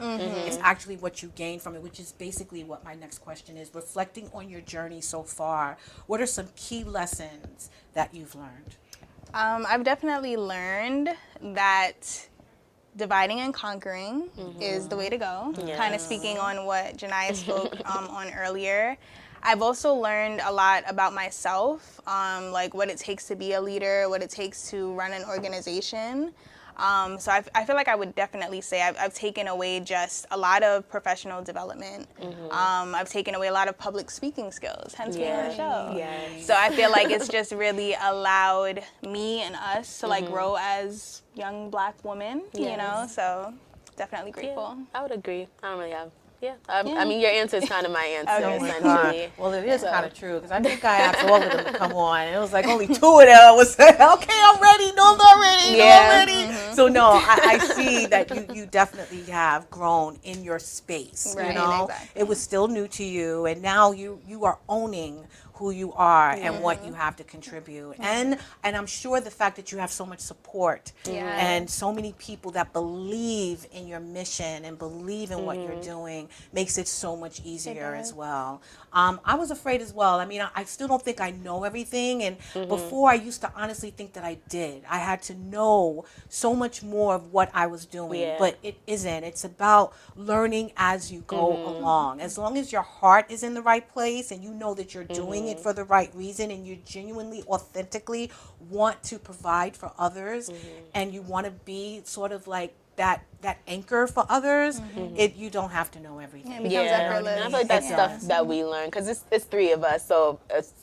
It's actually what you gain from it, which is basically what my next question is. Reflecting on your journey so far, what are some key lessons that you've learned? I've definitely learned that dividing and conquering is the way to go. Kind of speaking on what Jahnyah spoke on earlier. I've also learned a lot about myself, like what it takes to be a leader, what it takes to run an organization. So I feel like I would definitely say I've taken away just a lot of professional development. I've taken away a lot of public speaking skills, hence being on the show. So I feel like it's just really allowed me and us to like grow as young Black women, you know, so definitely grateful. Yeah, I would agree. I don't really have. I mean, your answer is kind of my answer, Oh my essentially. God. Well, it is kind of true, because I think I asked all of them to come on, and it was like only 2 of them was like, okay, I'm ready, no, I'm not ready, no, I'm ready. So no, I see that you definitely have grown in your space. Right, You know, exactly. it was still new to you, and now you are owning who you are and what you have to contribute. And I'm sure the fact that you have so much support and so many people that believe in your mission and believe in what you're doing makes it so much easier as well. I was afraid as well. I mean, I still don't think I know everything, and before I used to honestly think that I did. I had to know so much more of what I was doing, but it isn't. It's about learning as you go along. As long as your heart is in the right place and you know that you're doing it for the right reason and you genuinely, authentically want to provide for others and you want to be sort of like that anchor for others, you don't have to know everything. It becomes effortless. And I feel like that's stuff that we learn because it's three of us, so it's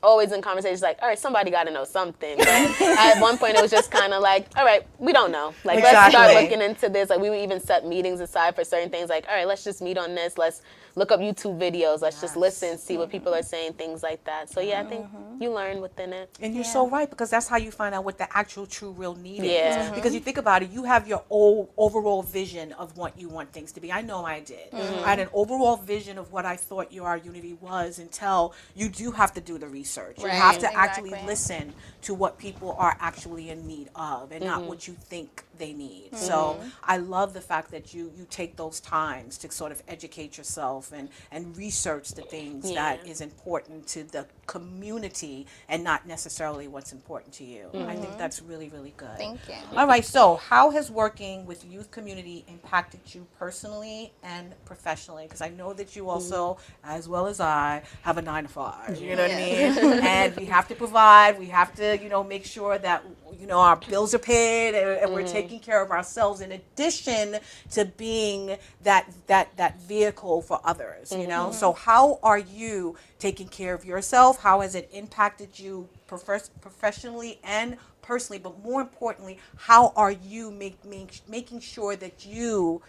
always in conversations like, all right, somebody got to know something. But at one point, it was just kind of like, all right, we don't know. Like, let's start looking into this. Like, we would even set meetings aside for certain things. Like, all right, let's just meet on this. Let's look up YouTube videos. Let's just listen, see what people are saying, things like that. So, yeah, I think you learn within it. And you're so right, because that's how you find out what the actual true real need Yeah. is. Because you think about it, you have your overall vision of what you want things to be. I know I did. I had an overall vision of what I thought your unity was until you do have to do the research. You have to actually listen to what people are actually in need of and not what you think they need. So I love the fact that you take those times to sort of educate yourself and research the things that is important to the community and not necessarily what's important to you. I think that's really, really good. Thank you. All right, so how has working with youth community impacted you personally and professionally? Because I know that you also, as well as I, have a 9-to-5. You know what I mean? And we have to provide. We have to, make sure that our bills are paid and we're taking care of ourselves. In addition to being that vehicle for others. So how are you taking care of yourself? How has it impacted you professionally and personally? But more importantly, how are you making sure that you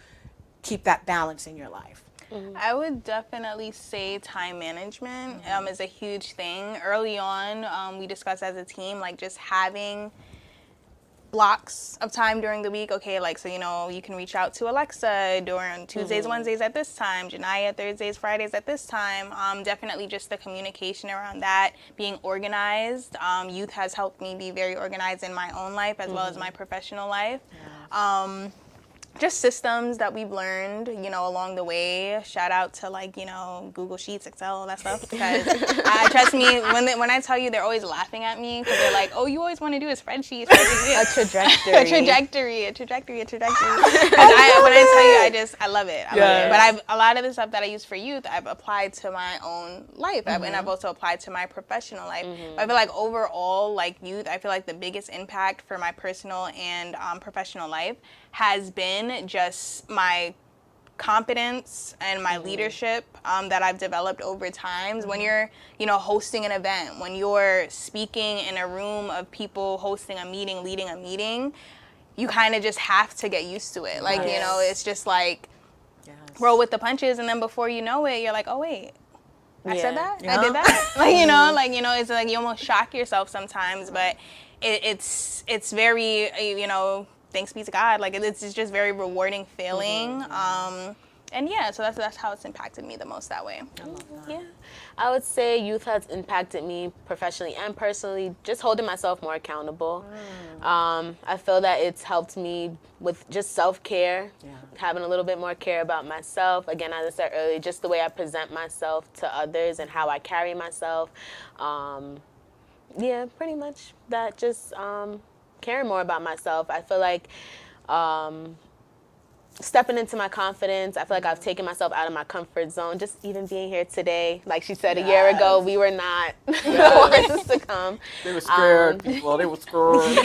keep that balance in your life? I would definitely say time management is a huge thing. Early on, we discussed as a team, like just having blocks of time during the week. Okay, like, so, you can reach out to Alexa during Tuesdays, Wednesdays at this time, Jahnyah Thursdays, Fridays at this time. Definitely just the communication around that, being organized. Youth has helped me be very organized in my own life as well as my professional life. Just systems that we've learned, along the way. Shout out to Google Sheets, Excel, all that stuff. Because trust me, when I tell you, they're always laughing at me because they're like, "Oh, you always want to do a spreadsheet." A trajectory. a trajectory. When I tell you, I love it. I love it. But a lot of the stuff that I use for youth, I've applied to my own life, and I've also applied to my professional life. But I feel like overall, youth, I feel like the biggest impact for my personal and professional life has been just my confidence and my leadership that I've developed over time. When you're, hosting an event, when you're speaking in a room of people, hosting a meeting, leading a meeting, you kind of just have to get used to it. It's just roll with the punches, and then before you know it, you're like, oh wait, I said that? I did that? It's like you almost shock yourself sometimes, but it's very, thanks be to God. It's just very rewarding feeling. And so that's how it's impacted me the most that way. I love that. Yeah, I would say youth has impacted me professionally and personally, just holding myself more accountable. I feel that it's helped me with just self-care, having a little bit more care about myself. Again, as I said earlier, just the way I present myself to others and how I carry myself. Pretty much that, just caring more about myself. I feel like stepping into my confidence. I feel like I've taken myself out of my comfort zone. Just even being here today, like she said, a year ago, we were not the ones to come. They were scared. They were scared.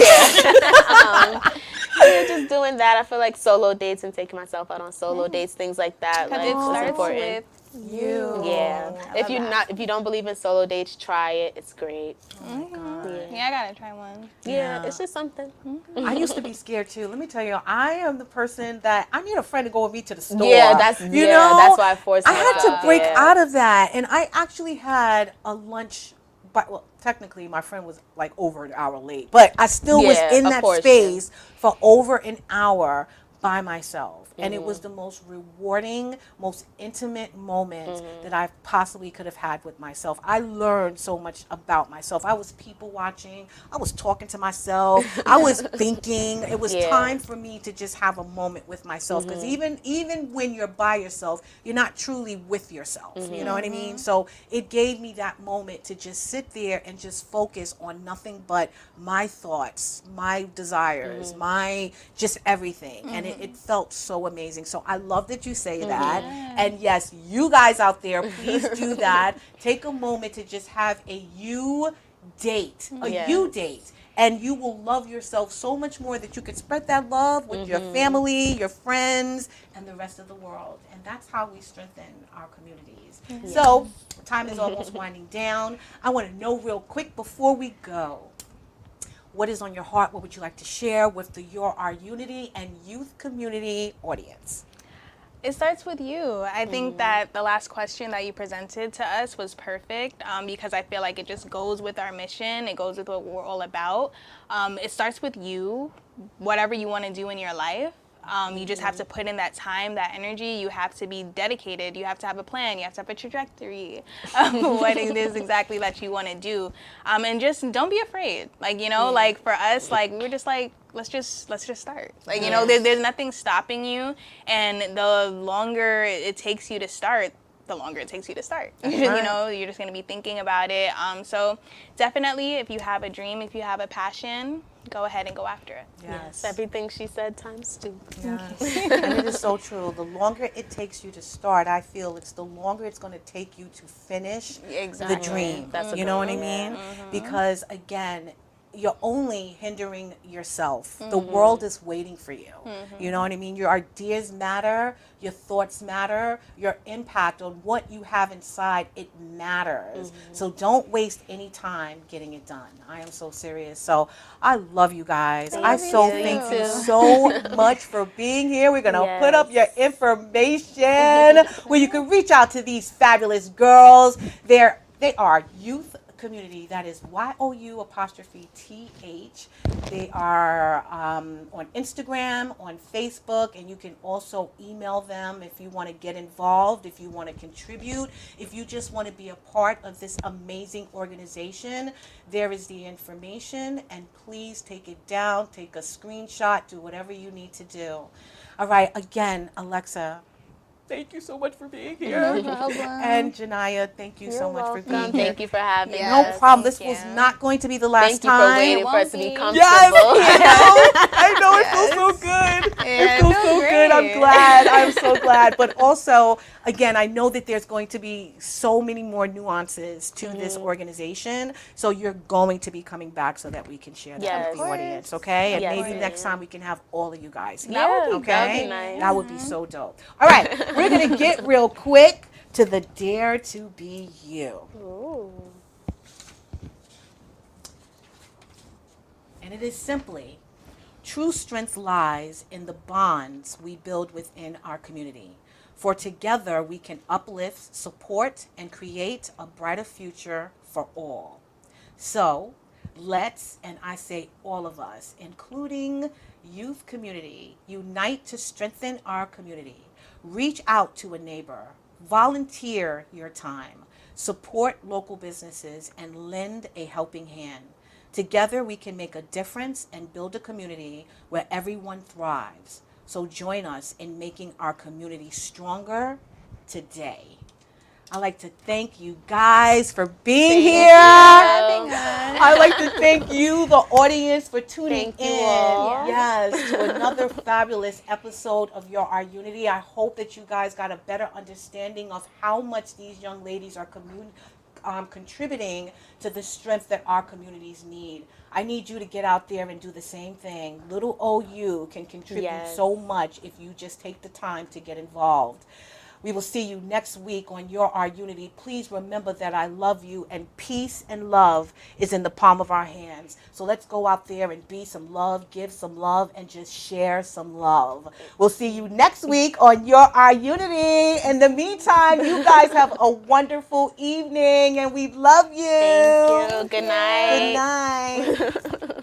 Just doing that. I feel like solo dates and taking myself out on solo dates, things like that. Because it starts important. with you. Yeah. If you don't believe in solo dates, try it. It's great. Oh my God. Yeah, I gotta try one. Yeah, it's just something. I used to be scared too. Let me tell you, I am the person that I need a friend to go with me to the store. Yeah, that's why I forced I myself. had to break out of that, and I actually had a lunch but well, technically my friend was like over an hour late, but I still was Yeah, in of that course, space for over an hour by myself. And it Mm-hmm. was the most rewarding, most intimate moment Mm-hmm. that I possibly could have had with myself. I learned so much about myself. I was people watching. I was talking to myself. I was thinking. It was Yeah. time for me to just have a moment with myself. Because even when you're by yourself, you're not truly with yourself. You know what I mean? So it gave me that moment to just sit there and just focus on nothing but my thoughts, my desires, my just everything. And it felt so amazing. So I love that you say that. And yes, you guys out there, please do that. Take a moment to just have a you date, a Yes. you date. And you will love yourself so much more that you can spread that love with your family, your friends, and the rest of the world. And that's how we strengthen our communities. So time is almost winding down. I want to know real quick before we go, what is on your heart? What would you like to share with the Your Our Unity and youth community audience? It starts with you. I think that the last question that you presented to us was perfect because I feel like it just goes with our mission. It goes with what we're all about. It starts with you, whatever you want to do in your life. You just have to put in that time, that energy. You have to be dedicated. You have to have a plan. You have to have a trajectory of what it is exactly that you want to do. And just don't be afraid. Like, you know, like for us, like we were just like, let's just start. Like, you know, there's nothing stopping you. And the longer it takes you to start, the longer it takes you to start. You know, you're just going to be thinking about it. So definitely, if you have a dream, if you have a passion, go ahead and go after it. Yes. Everything she said times 2. Yes. And it is so true. The longer it takes you to start, I feel it's the longer it's going to take you to finish Exactly. the dream. That's a You know good what I one. mean? Because again, you're only hindering yourself. The world is waiting for you. You know what I mean? Your ideas matter, your thoughts matter, your impact on what you have inside, it matters. So don't waste any time getting it done. I am so serious. So I love you guys. I so thank you so much for being here. We're going to put up your information where you can reach out to these fabulous girls. They are youth community. That is YOU_TH. They are on Instagram, on Facebook, and you can also email them if you want to get involved, if you want to contribute, if you just want to be a part of this amazing organization. There is the information, and please take it down, take a screenshot, do whatever you need to do. All right, again, Alexa, thank you so much for being here. And Jahnyah, thank you so much for being here. Thank you for having us. No problem. This Thank was you. not going to be the last Thank you for time. waiting for us to be comfortable. Yes, I know. It feels so good. It feels so good. I'm glad. I'm so glad. But also, again, I know that there's going to be so many more nuances to this organization. So you're going to be coming back so that we can share that Yes. with the audience, okay? And Yes. maybe next time we can have all of you guys here. That would be Okay? nice. That would be so dope. All right, we're going to get real quick to the Dare to Be You. And it is simply, true strength lies in the bonds we build within our community. For together we can uplift, support, and create a brighter future for all. So let's, and I say all of us, including youth community, unite to strengthen our community. Reach out to a neighbor, volunteer your time, support local businesses, and lend a helping hand. Together we can make a difference and build a community where everyone thrives. So join us in making our community stronger today. I'd like to thank you guys for being here. I'd like to thank you, the audience, for tuning Thank you in. all. Yes, to another fabulous episode of Your Our Unity. I hope that you guys got a better understanding of how much these young ladies are contributing to the strength that our communities need. I need you to get out there and do the same thing. Little OU can contribute so much if you just take the time to get involved. We will see you next week on Your Our Unity. Please remember that I love you, and peace and love is in the palm of our hands. So let's go out there and be some love, give some love, and just share some love. We'll see you next week on Your Our Unity. In the meantime, you guys have a wonderful evening, and we love you. Thank you. Good night. Good night.